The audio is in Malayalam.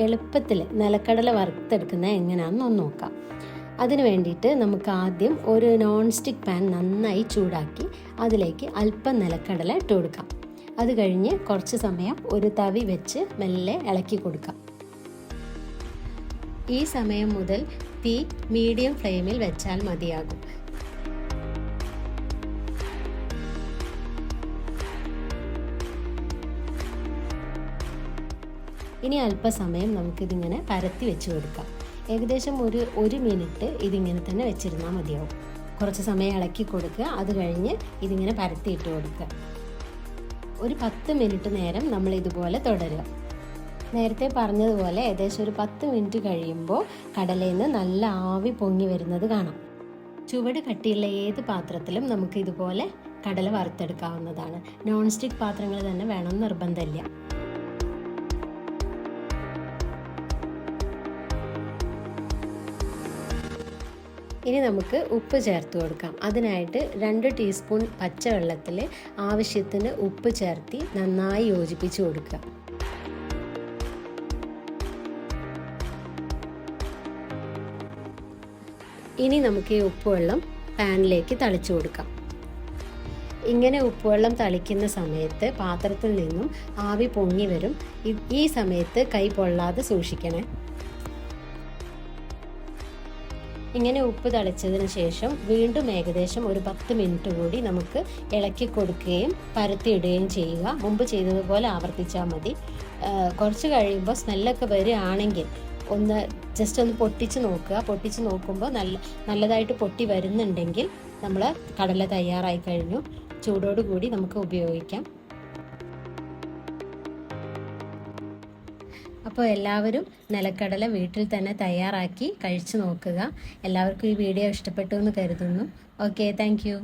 എളുപ്പത്തിൽ നിലക്കടല വറുത്തെടുക്കുന്നത് എങ്ങനെയാണെന്ന് ഒന്ന് നോക്കാം. അതിന് വേണ്ടിയിട്ട് നമുക്ക് ആദ്യം ഒരു നോൺ സ്റ്റിക്ക് പാൻ നന്നായി ചൂടാക്കി അതിലേക്ക് അല്പം നിലക്കടല ഇട്ട് കൊടുക്കാം. അത് കഴിഞ്ഞ് കുറച്ച് സമയം ഒരു തവി വെച്ച് മെല്ലെ ഇളക്കി കൊടുക്കാം. ഈ സമയം മുതൽ തീ മീഡിയം ഫ്ലെയിമിൽ വെച്ചാൽ മതിയാകും. ഇനി അല്പസമയം നമുക്കിതിങ്ങനെ പരത്തി വെച്ച് കൊടുക്കാം. ഏകദേശം ഒരു മിനിറ്റ് ഇതിങ്ങനെ തന്നെ വെച്ചിരുന്നാൽ മതിയാവും. കുറച്ച് സമയം ഇളക്കി കൊടുക്കുക. അത് കഴിഞ്ഞ് ഇതിങ്ങനെ പരത്തിയിട്ട് കൊടുക്കുക. ഒരു 10 മിനിറ്റ് നേരം നമ്മൾ ഇതുപോലെ തുടരുക. നേരത്തെ പറഞ്ഞതുപോലെ ഏകദേശം ഒരു 10 മിനിറ്റ് കഴിയുമ്പോൾ കടലയിൽ നിന്ന് നല്ല ആവി പൊങ്ങി വരുന്നത് കാണാം. ചുവട് കട്ടിയുള്ള ഏത് പാത്രത്തിലും നമുക്ക് ഇതുപോലെ കടല വറുത്തെടുക്കാവുന്നതാണ്. നോൺ സ്റ്റിക്ക് പാത്രങ്ങൾ തന്നെ വേണമെന്ന് നിർബന്ധമില്ല. ഇനി നമുക്ക് ഉപ്പ് ചേർത്ത് കൊടുക്കാം. അതിനായിട്ട് 2 ടീസ്പൂൺ പച്ചവെള്ളത്തിൽ ആവശ്യത്തിന് ഉപ്പ് ചേർത്തി നന്നായി യോജിപ്പിച്ച് കൊടുക്കുക. ഇനി നമുക്ക് ഈ ഉപ്പുവെള്ളം പാനിലേക്ക് തളിച്ചു കൊടുക്കാം. ഇങ്ങനെ ഉപ്പുവെള്ളം തളിക്കുന്ന സമയത്ത് പാത്രത്തിൽ നിന്നും ആവി പൊങ്ങി വരും. ഈ സമയത്ത് കൈ പൊള്ളാതെ സൂക്ഷിക്കണേ. ഇങ്ങനെ ഉപ്പ് തളിച്ചതിന് ശേഷം വീണ്ടും ഏകദേശം ഒരു 10 മിനിറ്റ് കൂടി നമുക്ക് ഇളക്കി കൊടുക്കുകയും പരത്തിയിടുകയും ചെയ്യുക. മുമ്പ് ചെയ്തതുപോലെ ആവർത്തിച്ചാൽ മതി. കുറച്ച് കഴിയുമ്പോൾ സ്മെല്ലൊക്കെ വരികയാണെങ്കിൽ ജസ്റ്റ് ഒന്ന് പൊട്ടിച്ച് നോക്കുക. പൊട്ടിച്ച് നോക്കുമ്പോൾ നല്ലതായിട്ട് പൊട്ടി വരുന്നുണ്ടെങ്കിൽ നമ്മൾ കടല തയ്യാറായി കഴിഞ്ഞു. ചൂടോടുകൂടി നമുക്ക് ഉപയോഗിക്കാം. അപ്പോൾ എല്ലാവരും നിലക്കടല വീട്ടിൽ തന്നെ തയ്യാറാക്കി കഴിച്ചു നോക്കുക. എല്ലാവർക്കും ഈ വീഡിയോ ഇഷ്ടപ്പെട്ടു എന്ന് കരുതുന്നു. Okay, thank you.